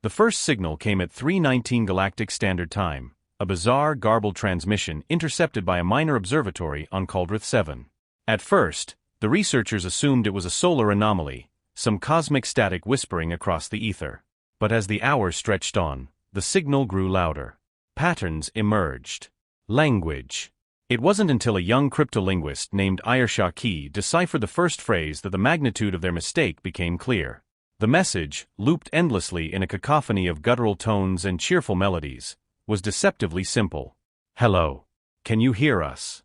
The first signal came at 3:19 Galactic Standard Time, a bizarre, garbled transmission intercepted by a minor observatory on Caldrith 7. At first, the researchers assumed it was a solar anomaly, some cosmic static whispering across the ether. But as the hours stretched on, the signal grew louder. Patterns emerged. Language. It wasn't until a young cryptolinguist named HFY deciphered the first phrase that the magnitude of their mistake became clear. The message, looped endlessly in a cacophony of guttural tones and cheerful melodies, was deceptively simple. Hello. Can you hear us?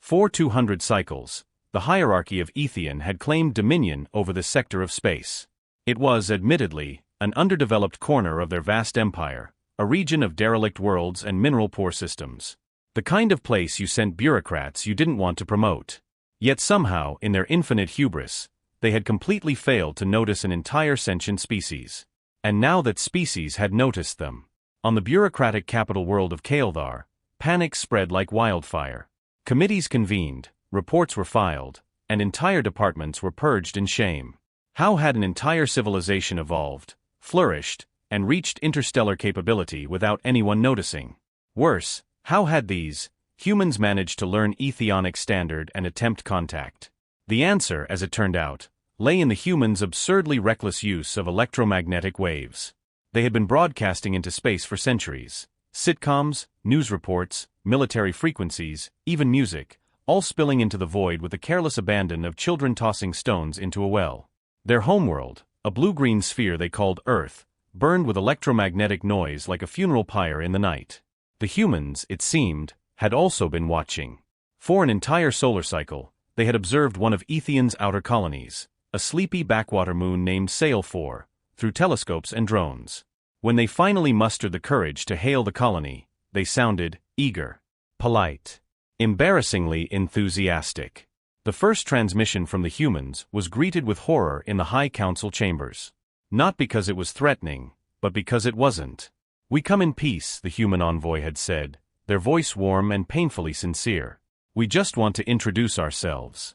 For 200 cycles, the hierarchy of Ethian had claimed dominion over this sector of space. It was, admittedly, an underdeveloped corner of their vast empire, a region of derelict worlds and mineral-poor systems. The kind of place you sent bureaucrats you didn't want to promote. Yet somehow, in their infinite hubris, they had completely failed to notice an entire sentient species. And now that species had noticed them, on the bureaucratic capital world of Kaeldar, panic spread like wildfire. Committees convened, reports were filed, and entire departments were purged in shame. How had an entire civilization evolved, flourished, and reached interstellar capability without anyone noticing? Worse, how had these humans managed to learn Ethionic standard and attempt contact? The answer, as it turned out, lay in the humans' absurdly reckless use of electromagnetic waves. They had been broadcasting into space for centuries. Sitcoms, news reports, military frequencies, even music, all spilling into the void with the careless abandon of children tossing stones into a well. Their homeworld, a blue-green sphere they called Earth, burned with electromagnetic noise like a funeral pyre in the night. The humans, it seemed, had also been watching. For an entire solar cycle, they had observed one of Ethian's outer colonies, a sleepy backwater moon named Sail 4, through telescopes and drones. When they finally mustered the courage to hail the colony, they sounded eager, polite, embarrassingly enthusiastic. The first transmission from the humans was greeted with horror in the High Council chambers. Not because it was threatening, but because it wasn't. "We come in peace," the human envoy had said, their voice warm and painfully sincere. "We just want to introduce ourselves."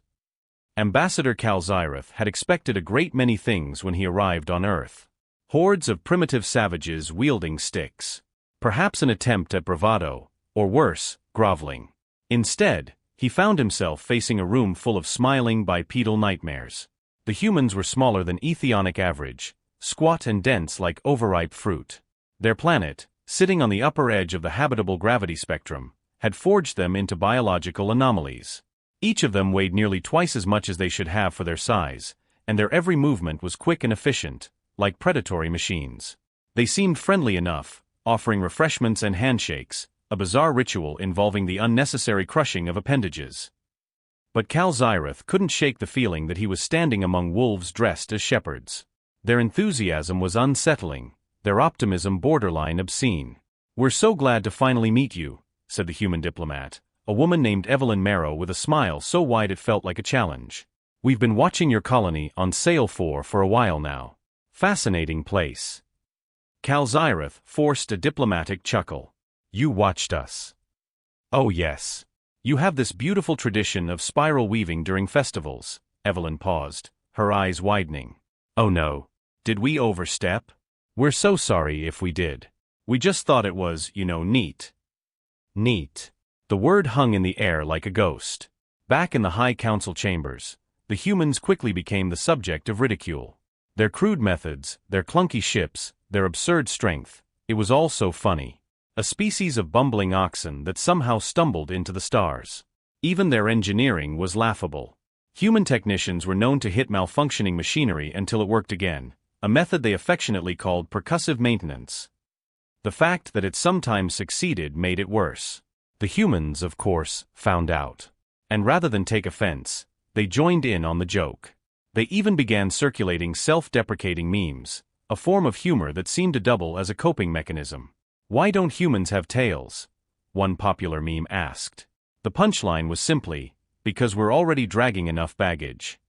Ambassador Calzyreth had expected a great many things when he arrived on Earth. Hordes of primitive savages wielding sticks. Perhaps an attempt at bravado, or worse, groveling. Instead, he found himself facing a room full of smiling bipedal nightmares. The humans were smaller than Ethionic average, squat and dense like overripe fruit. Their planet, sitting on the upper edge of the habitable gravity spectrum, had forged them into biological anomalies. Each of them weighed nearly twice as much as they should have for their size, and their every movement was quick and efficient, like predatory machines. They seemed friendly enough, offering refreshments and handshakes, a bizarre ritual involving the unnecessary crushing of appendages. But Calzyreth couldn't shake the feeling that he was standing among wolves dressed as shepherds. Their enthusiasm was unsettling, their optimism borderline obscene. "We're so glad to finally meet you," said the human diplomat, a woman named Evelyn Marrow with a smile so wide it felt like a challenge. "We've been watching your colony on Sail 4 for a while now. Fascinating place." Calzyreth forced a diplomatic chuckle. "You watched us." "Oh yes. You have this beautiful tradition of spiral weaving during festivals." Evelyn paused, her eyes widening. "Oh no. Did we overstep? We're so sorry if we did. We just thought it was, neat." Neat. The word hung in the air like a ghost. Back in the High Council chambers, the humans quickly became the subject of ridicule. Their crude methods, their clunky ships, their absurd strength, it was all so funny. A species of bumbling oxen that somehow stumbled into the stars. Even their engineering was laughable. Human technicians were known to hit malfunctioning machinery until it worked again, a method they affectionately called percussive maintenance. The fact that it sometimes succeeded made it worse. The humans, of course, found out. And rather than take offense, they joined in on the joke. They even began circulating self-deprecating memes, a form of humor that seemed to double as a coping mechanism. "Why don't humans have tails?" one popular meme asked. The punchline was simply, "Because we're already dragging enough baggage."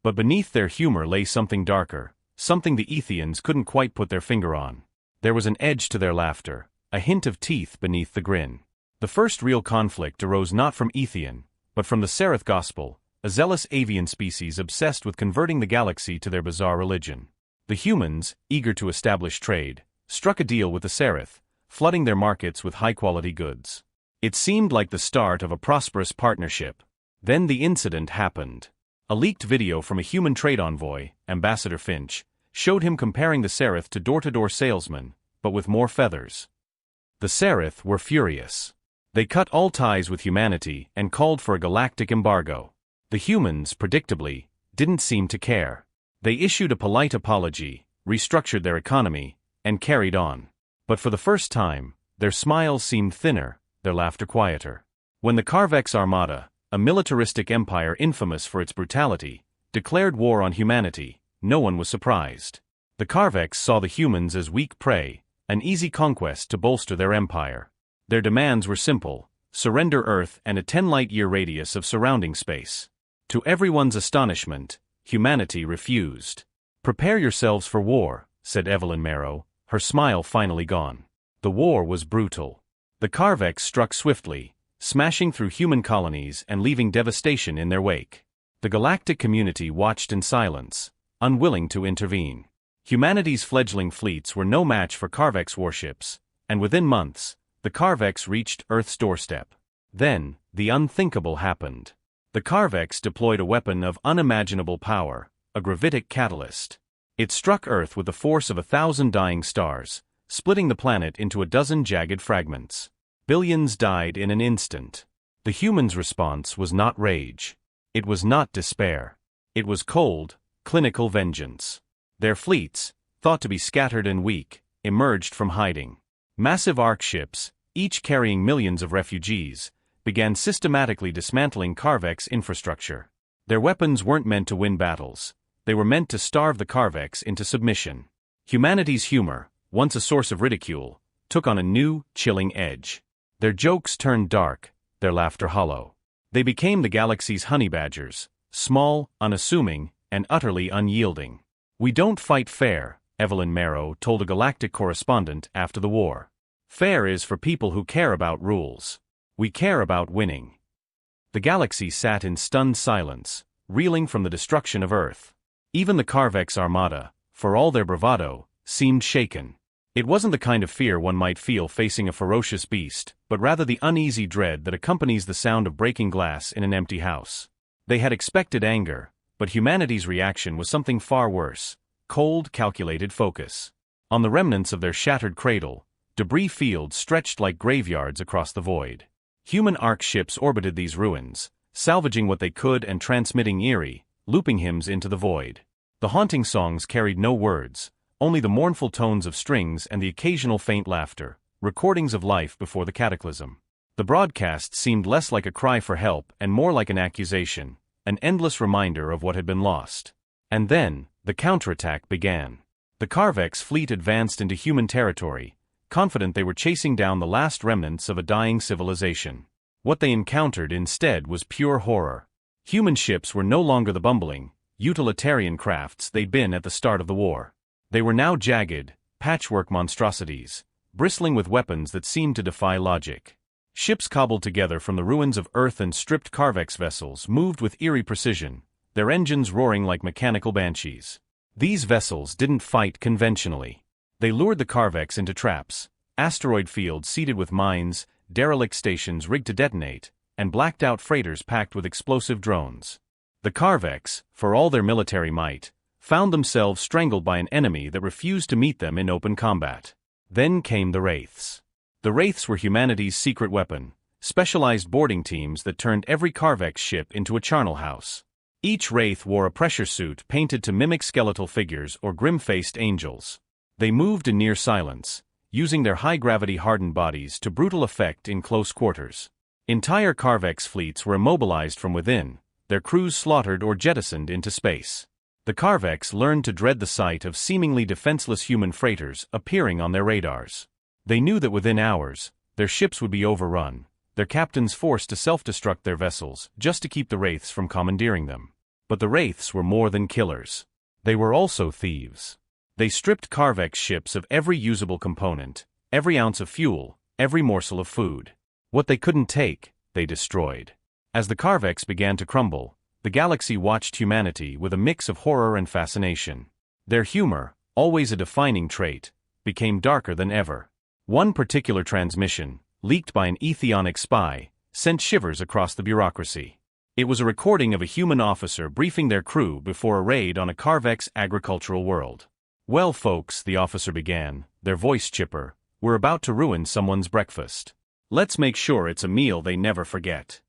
But beneath their humor lay something darker, something the Ethians couldn't quite put their finger on. There was an edge to their laughter, a hint of teeth beneath the grin. The first real conflict arose not from Ethian, but from the Seraph Gospel, a zealous avian species obsessed with converting the galaxy to their bizarre religion. The humans, eager to establish trade, struck a deal with the Seraph, flooding their markets with high-quality goods. It seemed like the start of a prosperous partnership. Then the incident happened. A leaked video from a human trade envoy, Ambassador Finch, showed him comparing the Seraph to door-to-door salesmen, but with more feathers. The Seraph were furious. They cut all ties with humanity and called for a galactic embargo. The humans, predictably, didn't seem to care. They issued a polite apology, restructured their economy, and carried on. But for the first time, their smiles seemed thinner, their laughter quieter. When the Carvex Armada, a militaristic empire infamous for its brutality, declared war on humanity, no one was surprised. The Carvex saw the humans as weak prey, an easy conquest to bolster their empire. Their demands were simple: surrender Earth and a 10-light-year radius of surrounding space. To everyone's astonishment, humanity refused. "Prepare yourselves for war," said Evelyn Marrow, her smile finally gone. The war was brutal. The Carvex struck swiftly, smashing through human colonies and leaving devastation in their wake. The galactic community watched in silence, unwilling to intervene. Humanity's fledgling fleets were no match for Carvex warships, and within months, the Carvex reached Earth's doorstep. Then, the unthinkable happened. The Carvex deployed a weapon of unimaginable power, a gravitic catalyst. It struck Earth with the force of 1,000 dying stars, splitting the planet into a dozen jagged fragments. Billions died in an instant. The humans' response was not rage. It was not despair. It was cold, clinical vengeance. Their fleets, thought to be scattered and weak, emerged from hiding. Massive arc ships, each carrying millions of refugees, began systematically dismantling Carvex infrastructure. Their weapons weren't meant to win battles. They were meant to starve the Carvex into submission. Humanity's humor, once a source of ridicule, took on a new, chilling edge. Their jokes turned dark, their laughter hollow. They became the galaxy's honey badgers, small, unassuming, and utterly unyielding. "We don't fight fair," Evelyn Marrow told a galactic correspondent after the war. "Fair is for people who care about rules. We care about winning." The galaxy sat in stunned silence, reeling from the destruction of Earth. Even the Carvex Armada, for all their bravado, seemed shaken. It wasn't the kind of fear one might feel facing a ferocious beast, but rather the uneasy dread that accompanies the sound of breaking glass in an empty house. They had expected anger, but humanity's reaction was something far worse: cold, calculated focus. On the remnants of their shattered cradle, debris fields stretched like graveyards across the void. Human arc ships orbited these ruins, salvaging what they could and transmitting eerie, looping hymns into the void. The haunting songs carried no words, only the mournful tones of strings and the occasional faint laughter, recordings of life before the cataclysm. The broadcast seemed less like a cry for help and more like an accusation, an endless reminder of what had been lost. And then, the counterattack began. The Carvex fleet advanced into human territory, confident they were chasing down the last remnants of a dying civilization. What they encountered instead was pure horror. Human ships were no longer the bumbling, utilitarian crafts they'd been at the start of the war. They were now jagged, patchwork monstrosities, bristling with weapons that seemed to defy logic. Ships cobbled together from the ruins of Earth and stripped Carvex vessels moved with eerie precision, their engines roaring like mechanical banshees. These vessels didn't fight conventionally. They lured the Carvex into traps, asteroid fields seeded with mines, derelict stations rigged to detonate, and blacked-out freighters packed with explosive drones. The Carvex, for all their military might, found themselves strangled by an enemy that refused to meet them in open combat. Then came the Wraiths. The Wraiths were humanity's secret weapon, specialized boarding teams that turned every Carvex ship into a charnel house. Each Wraith wore a pressure suit painted to mimic skeletal figures or grim-faced angels. They moved in near silence, using their high-gravity hardened bodies to brutal effect in close quarters. Entire Carvex fleets were immobilized from within, their crews slaughtered or jettisoned into space. The Carvex learned to dread the sight of seemingly defenseless human freighters appearing on their radars. They knew that within hours, their ships would be overrun, their captains forced to self-destruct their vessels just to keep the Wraiths from commandeering them. But the Wraiths were more than killers. They were also thieves. They stripped Carvex ships of every usable component, every ounce of fuel, every morsel of food. What they couldn't take, they destroyed. As the Carvex began to crumble, the galaxy watched humanity with a mix of horror and fascination. Their humor, always a defining trait, became darker than ever. One particular transmission, leaked by an ethiopic spy, sent shivers across the bureaucracy. It was a recording of a human officer briefing their crew before a raid on a Carvex agricultural world. "Well, folks," the officer began, their voice chipper, "we're about to ruin someone's breakfast. Let's make sure it's a meal they never forget."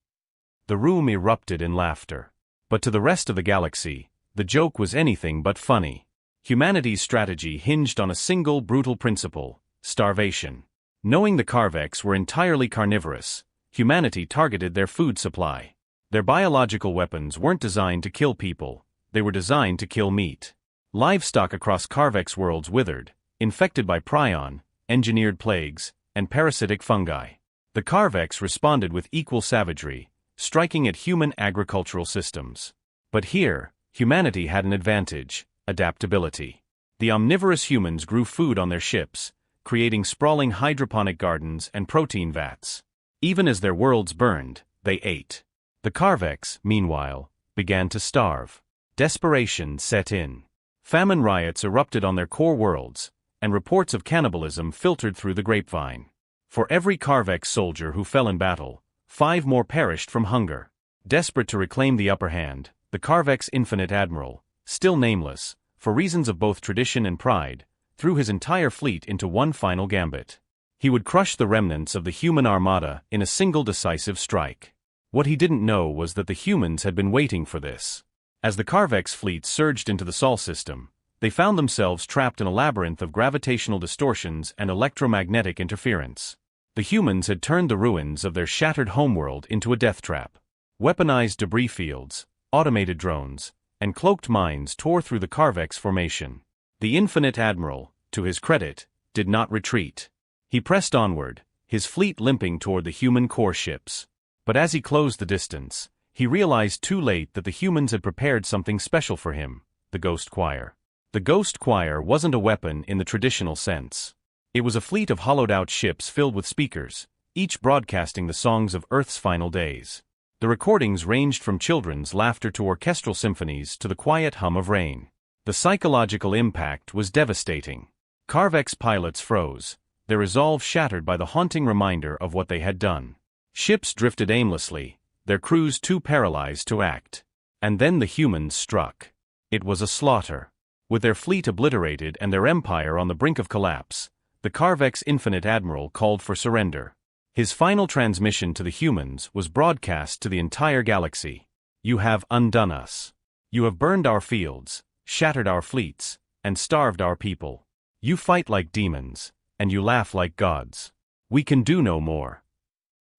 The room erupted in laughter. But to the rest of the galaxy, the joke was anything but funny. Humanity's strategy hinged on a single brutal principle: starvation. Knowing the Carvex were entirely carnivorous, humanity targeted their food supply. Their biological weapons weren't designed to kill people, they were designed to kill meat. Livestock across Carvex worlds withered, infected by prion, engineered plagues, and parasitic fungi. The Carvex responded with equal savagery, striking at human agricultural systems. But here, humanity had an advantage: adaptability. The omnivorous humans grew food on their ships, creating sprawling hydroponic gardens and protein vats. Even as their worlds burned, they ate. The Carvex, meanwhile, began to starve. Desperation set in. Famine riots erupted on their core worlds, and reports of cannibalism filtered through the grapevine. For every Carvex soldier who fell in battle, 5 more perished from hunger. Desperate to reclaim the upper hand, the Carvex Infinite Admiral, still nameless, for reasons of both tradition and pride, threw his entire fleet into one final gambit. He would crush the remnants of the human armada in a single decisive strike. What he didn't know was that the humans had been waiting for this. As the Carvex fleet surged into the Sol system, they found themselves trapped in a labyrinth of gravitational distortions and electromagnetic interference. The humans had turned the ruins of their shattered homeworld into a death trap. Weaponized debris fields, automated drones, and cloaked mines tore through the Carvex formation. The Infinite Admiral, to his credit, did not retreat. He pressed onward, his fleet limping toward the human core ships. But as he closed the distance, he realized too late that the humans had prepared something special for him: the Ghost Choir. The Ghost Choir wasn't a weapon in the traditional sense. It was a fleet of hollowed-out ships filled with speakers, each broadcasting the songs of Earth's final days. The recordings ranged from children's laughter to orchestral symphonies to the quiet hum of rain. The psychological impact was devastating. Carvex pilots froze, their resolve shattered by the haunting reminder of what they had done. Ships drifted aimlessly, their crews too paralyzed to act. And then the humans struck. It was a slaughter. With their fleet obliterated and their empire on the brink of collapse, the Carvex Infinite Admiral called for surrender. His final transmission to the humans was broadcast to the entire galaxy. "You have undone us. You have burned our fields, shattered our fleets, and starved our people. You fight like demons, and you laugh like gods. We can do no more."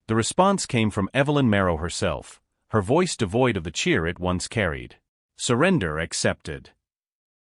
The response came from Evelyn Marrow herself, her voice devoid of the cheer it once carried. Surrender accepted.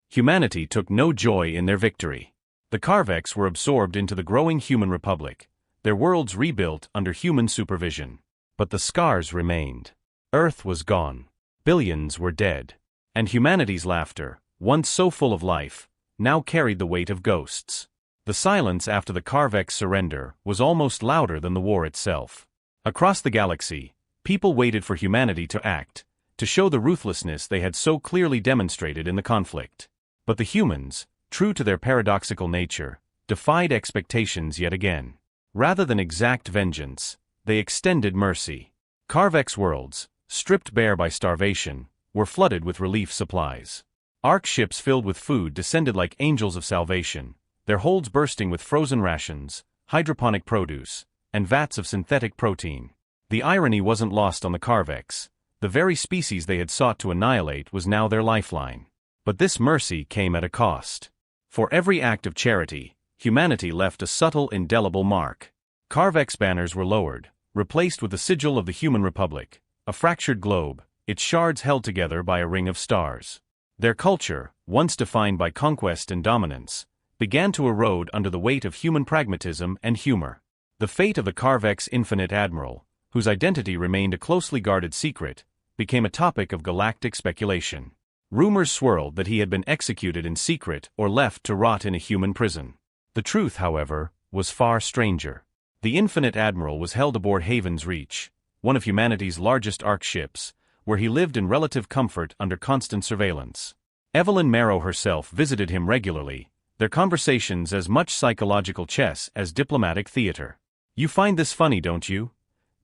Humanity took no joy in their victory. The Carvex were absorbed into the growing human republic, their worlds rebuilt under human supervision. But the scars remained. Earth was gone. Billions were dead. And humanity's laughter, once so full of life, now carried the weight of ghosts. The silence after the Carvex surrender was almost louder than the war itself. Across the galaxy, people waited for humanity to act, to show the ruthlessness they had so clearly demonstrated in the conflict. But the humans, true to their paradoxical nature, defied expectations yet again. Rather than exact vengeance, they extended mercy. Carvex worlds, stripped bare by starvation, were flooded with relief supplies. Ark ships filled with food descended like angels of salvation, their holds bursting with frozen rations, hydroponic produce, and vats of synthetic protein. The irony wasn't lost on the Carvex. The very species they had sought to annihilate was now their lifeline. But this mercy came at a cost. For every act of charity, humanity left a subtle, indelible mark. Carvex banners were lowered, replaced with the sigil of the human republic, a fractured globe, its shards held together by a ring of stars. Their culture, once defined by conquest and dominance, began to erode under the weight of human pragmatism and humor. The fate of the Carvex Infinite Admiral, whose identity remained a closely guarded secret, became a topic of galactic speculation. Rumors swirled that he had been executed in secret or left to rot in a human prison. The truth, however, was far stranger. The Infinite Admiral was held aboard Haven's Reach, one of humanity's largest ark ships, where he lived in relative comfort under constant surveillance. Evelyn Marrow herself visited him regularly, their conversations as much psychological chess as diplomatic theater. "You find this funny, don't you?"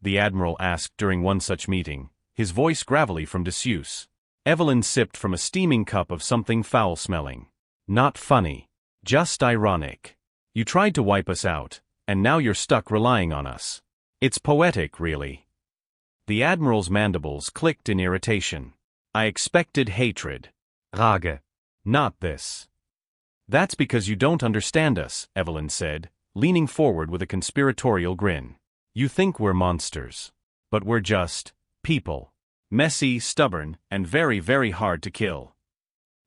the Admiral asked during one such meeting, his voice gravelly from disuse. Evelyn sipped from a steaming cup of something foul-smelling. "Not funny. Just ironic. You tried to wipe us out, and now you're stuck relying on us. It's poetic, really." The Admiral's mandibles clicked in irritation. "I expected hatred. Rage. Not this." "That's because you don't understand us," Evelyn said, leaning forward with a conspiratorial grin. "You think we're monsters. But we're just people. Messy, stubborn, and very, very hard to kill."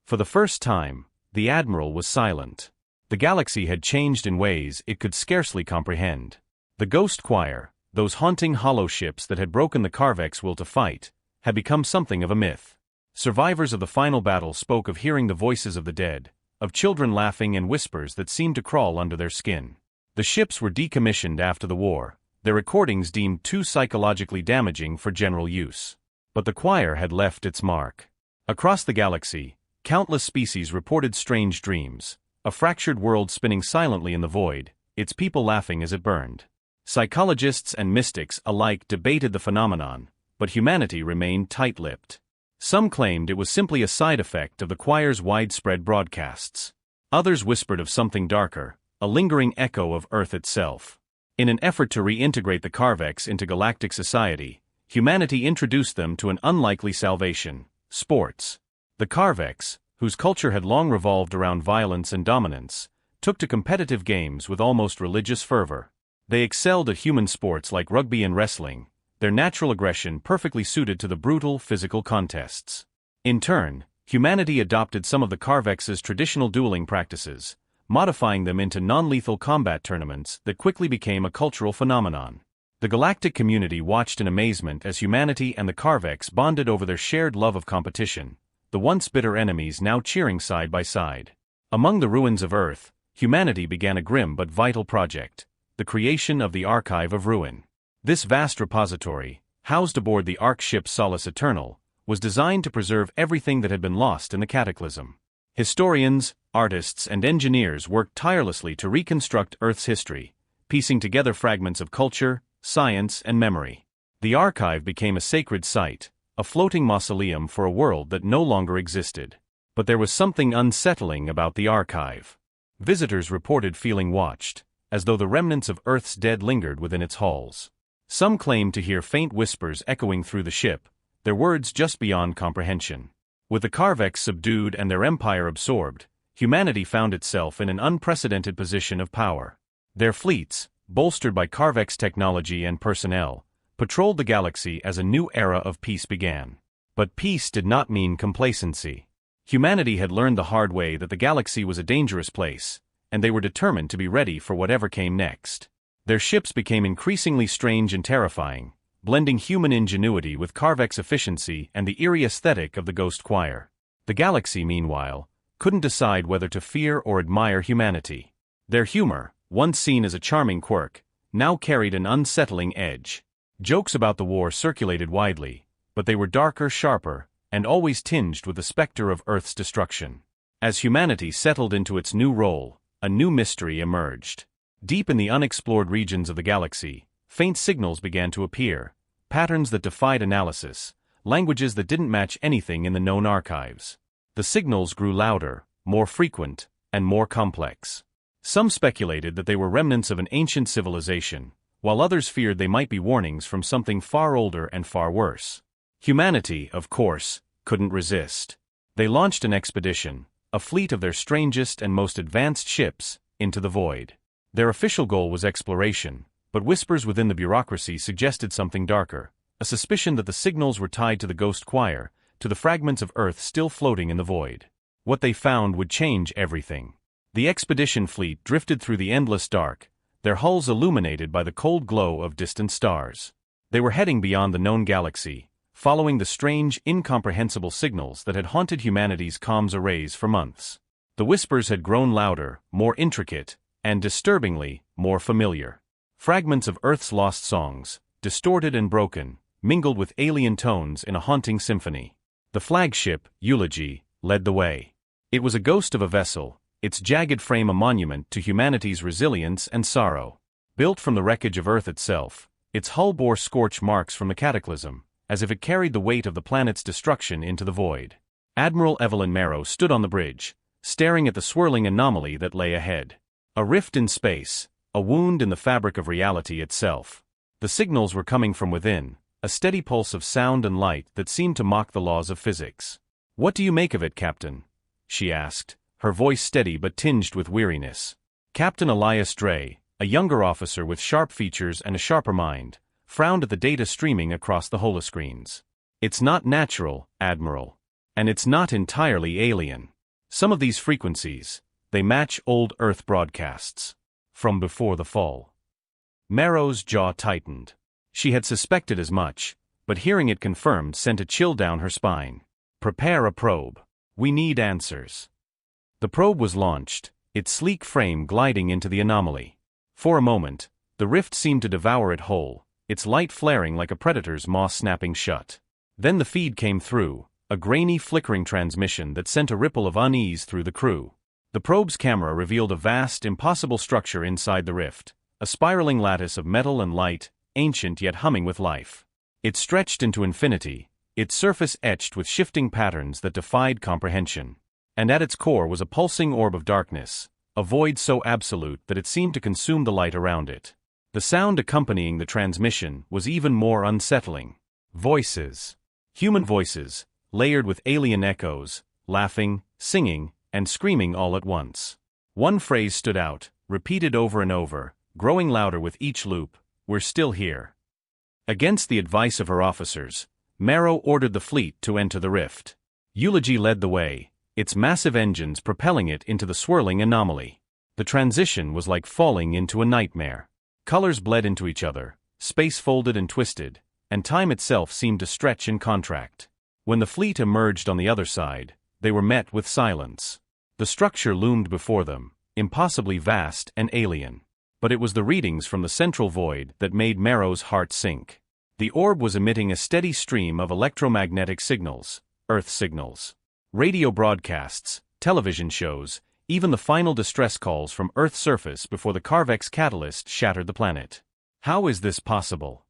For the first time, the Admiral was silent. The galaxy had changed in ways it could scarcely comprehend. The Ghost Choir, those haunting hollow ships that had broken the Carvex will to fight, had become something of a myth. Survivors of the final battle spoke of hearing the voices of the dead, of children laughing and whispers that seemed to crawl under their skin. The ships were decommissioned after the war, their recordings deemed too psychologically damaging for general use. But the choir had left its mark. Across the galaxy, countless species reported strange dreams, a fractured world spinning silently in the void, its people laughing as it burned. Psychologists and mystics alike debated the phenomenon, but humanity remained tight-lipped. Some claimed it was simply a side effect of the choir's widespread broadcasts. Others whispered of something darker, a lingering echo of Earth itself. In an effort to reintegrate the Carvex into galactic society, humanity introduced them to an unlikely salvation: sports. The Carvex, whose culture had long revolved around violence and dominance, took to competitive games with almost religious fervor. They excelled at human sports like rugby and wrestling, their natural aggression perfectly suited to the brutal physical contests. In turn, humanity adopted some of the Carvex's traditional dueling practices, modifying them into non-lethal combat tournaments that quickly became a cultural phenomenon. The galactic community watched in amazement as humanity and the Carvex bonded over their shared love of competition, the once bitter enemies now cheering side by side. Among the ruins of Earth, humanity began a grim but vital project: the creation of the Archive of Ruin. This vast repository, housed aboard the Ark ship Solace Eternal, was designed to preserve everything that had been lost in the cataclysm. Historians, artists, and engineers worked tirelessly to reconstruct Earth's history, piecing together fragments of culture, science, and memory. The archive became a sacred site, a floating mausoleum for a world that no longer existed. But there was something unsettling about the archive. Visitors reported feeling watched, as though the remnants of Earth's dead lingered within its halls. Some claimed to hear faint whispers echoing through the ship, their words just beyond comprehension. With the Carvex subdued and their empire absorbed, humanity found itself in an unprecedented position of power. Their fleets, bolstered by Carvex technology and personnel, patrolled the galaxy as a new era of peace began. But peace did not mean complacency. Humanity had learned the hard way that the galaxy was a dangerous place, and they were determined to be ready for whatever came next. Their ships became increasingly strange and terrifying, blending human ingenuity with Carvex efficiency and the eerie aesthetic of the Ghost Choir. The galaxy, meanwhile, couldn't decide whether to fear or admire humanity. Their humor, once seen as a charming quirk, now carried an unsettling edge. Jokes about the war circulated widely, but they were darker, sharper, and always tinged with the specter of Earth's destruction. As humanity settled into its new role, a new mystery emerged. Deep in the unexplored regions of the galaxy, faint signals began to appear, patterns that defied analysis, languages that didn't match anything in the known archives. The signals grew louder, more frequent, and more complex. Some speculated that they were remnants of an ancient civilization, while others feared they might be warnings from something far older and far worse. Humanity, of course, couldn't resist. They launched an expedition, a fleet of their strangest and most advanced ships, into the void. Their official goal was exploration, but whispers within the bureaucracy suggested something darker, a suspicion that the signals were tied to the Ghost Choir, to the fragments of Earth still floating in the void. What they found would change everything. The expedition fleet drifted through the endless dark, their hulls illuminated by the cold glow of distant stars. They were heading beyond the known galaxy, following the strange, incomprehensible signals that had haunted humanity's comms arrays for months. The whispers had grown louder, more intricate, and disturbingly, more familiar. Fragments of Earth's lost songs, distorted and broken, mingled with alien tones in a haunting symphony. The flagship, Eulogy, led the way. It was a ghost of a vessel, its jagged frame a monument to humanity's resilience and sorrow. Built from the wreckage of Earth itself, its hull bore scorch marks from the cataclysm, as if it carried the weight of the planet's destruction into the void. Admiral Evelyn Marrow stood on the bridge, staring at the swirling anomaly that lay ahead. A rift in space, a wound in the fabric of reality itself. The signals were coming from within, a steady pulse of sound and light that seemed to mock the laws of physics. "What do you make of it, Captain?" she asked, her voice steady but tinged with weariness. Captain Elias Dre, a younger officer with sharp features and a sharper mind, frowned at the data streaming across the holoscreens. "It's not natural, Admiral. And it's not entirely alien. Some of these frequencies, they match old Earth broadcasts. From before the fall." Marrow's jaw tightened. She had suspected as much, but hearing it confirmed sent a chill down her spine. "Prepare a probe. We need answers." The probe was launched, its sleek frame gliding into the anomaly. For a moment, the rift seemed to devour it whole, its light flaring like a predator's maw snapping shut. Then the feed came through, a grainy flickering transmission that sent a ripple of unease through the crew. The probe's camera revealed a vast, impossible structure inside the rift, a spiraling lattice of metal and light, ancient yet humming with life. It stretched into infinity, its surface etched with shifting patterns that defied comprehension. And at its core was a pulsing orb of darkness, a void so absolute that it seemed to consume the light around it. The sound accompanying the transmission was even more unsettling. Voices. Human voices, layered with alien echoes, laughing, singing, and screaming all at once. One phrase stood out, repeated over and over, growing louder with each loop: "We're still here." Against the advice of her officers, Marrow ordered the fleet to enter the rift. Eulogy led the way, its massive engines propelling it into the swirling anomaly. The transition was like falling into a nightmare. Colors bled into each other, space folded and twisted, and time itself seemed to stretch and contract. When the fleet emerged on the other side, they were met with silence. The structure loomed before them, impossibly vast and alien. But it was the readings from the central void that made Marrow's heart sink. The orb was emitting a steady stream of electromagnetic signals, Earth signals. Radio broadcasts, television shows, even the final distress calls from Earth's surface before the Carvex catalyst shattered the planet. "How is this possible?"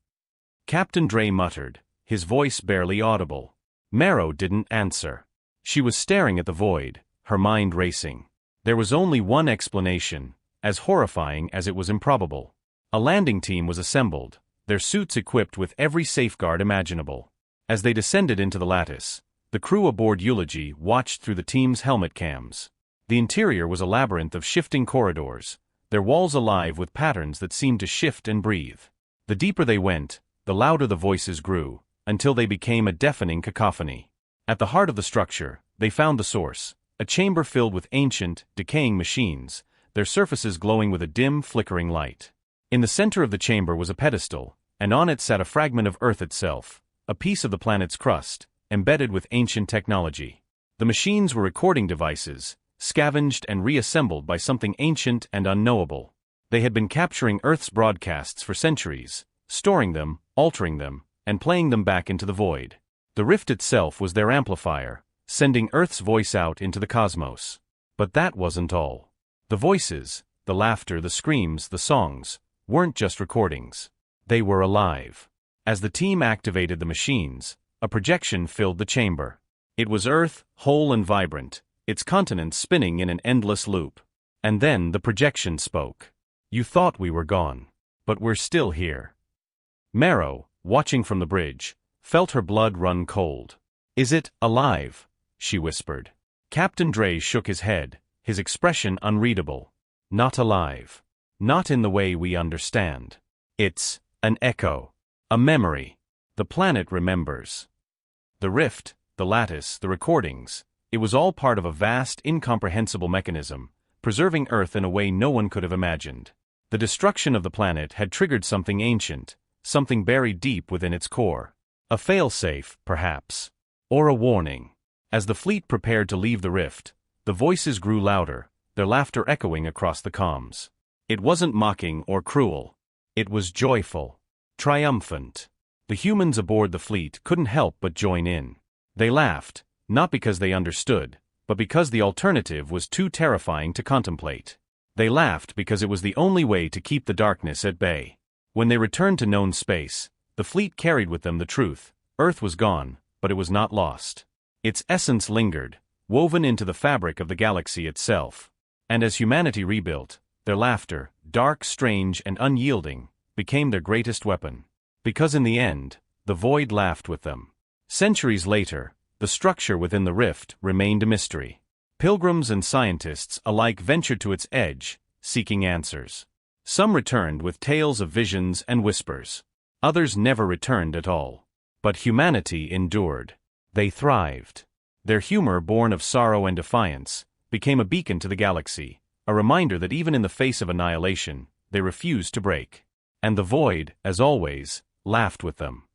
Captain Dre muttered, his voice barely audible. Marrow didn't answer. She was staring at the void, her mind racing. There was only one explanation, as horrifying as it was improbable. A landing team was assembled, their suits equipped with every safeguard imaginable. As they descended into the lattice, the crew aboard Eulogy watched through the team's helmet cams. The interior was a labyrinth of shifting corridors, their walls alive with patterns that seemed to shift and breathe. The deeper they went, the louder the voices grew, until they became a deafening cacophony. At the heart of the structure, they found the source, a chamber filled with ancient, decaying machines, their surfaces glowing with a dim, flickering light. In the center of the chamber was a pedestal, and on it sat a fragment of Earth itself, a piece of the planet's crust, embedded with ancient technology. The machines were recording devices, scavenged and reassembled by something ancient and unknowable. They had been capturing Earth's broadcasts for centuries, storing them, altering them, and playing them back into the void. The rift itself was their amplifier, sending Earth's voice out into the cosmos. But that wasn't all. The voices, the laughter, the screams, the songs, weren't just recordings. They were alive. As the team activated the machines, a projection filled the chamber. It was Earth, whole and vibrant, its continents spinning in an endless loop. And then the projection spoke. "You thought we were gone. But we're still here." Marrow, watching from the bridge, felt her blood run cold. "Is it alive?" she whispered. Captain Dre shook his head, his expression unreadable. "Not alive. Not in the way we understand. It's an echo. A memory. The planet remembers." The rift, the lattice, the recordings, it was all part of a vast, incomprehensible mechanism, preserving Earth in a way no one could have imagined. The destruction of the planet had triggered something ancient, something buried deep within its core. A failsafe, perhaps. Or a warning. As the fleet prepared to leave the rift, the voices grew louder, their laughter echoing across the comms. It wasn't mocking or cruel. It was joyful. Triumphant. The humans aboard the fleet couldn't help but join in. They laughed, not because they understood, but because the alternative was too terrifying to contemplate. They laughed because it was the only way to keep the darkness at bay. When they returned to known space, the fleet carried with them the truth: Earth was gone, but it was not lost. Its essence lingered, woven into the fabric of the galaxy itself. And as humanity rebuilt, their laughter, dark, strange, and unyielding, became their greatest weapon. Because in the end, the void laughed with them. Centuries later, the structure within the rift remained a mystery. Pilgrims and scientists alike ventured to its edge, seeking answers. Some returned with tales of visions and whispers. Others never returned at all. But humanity endured. They thrived. Their humor, born of sorrow and defiance, became a beacon to the galaxy, a reminder that even in the face of annihilation, they refused to break. And the void, as always, laughed with them.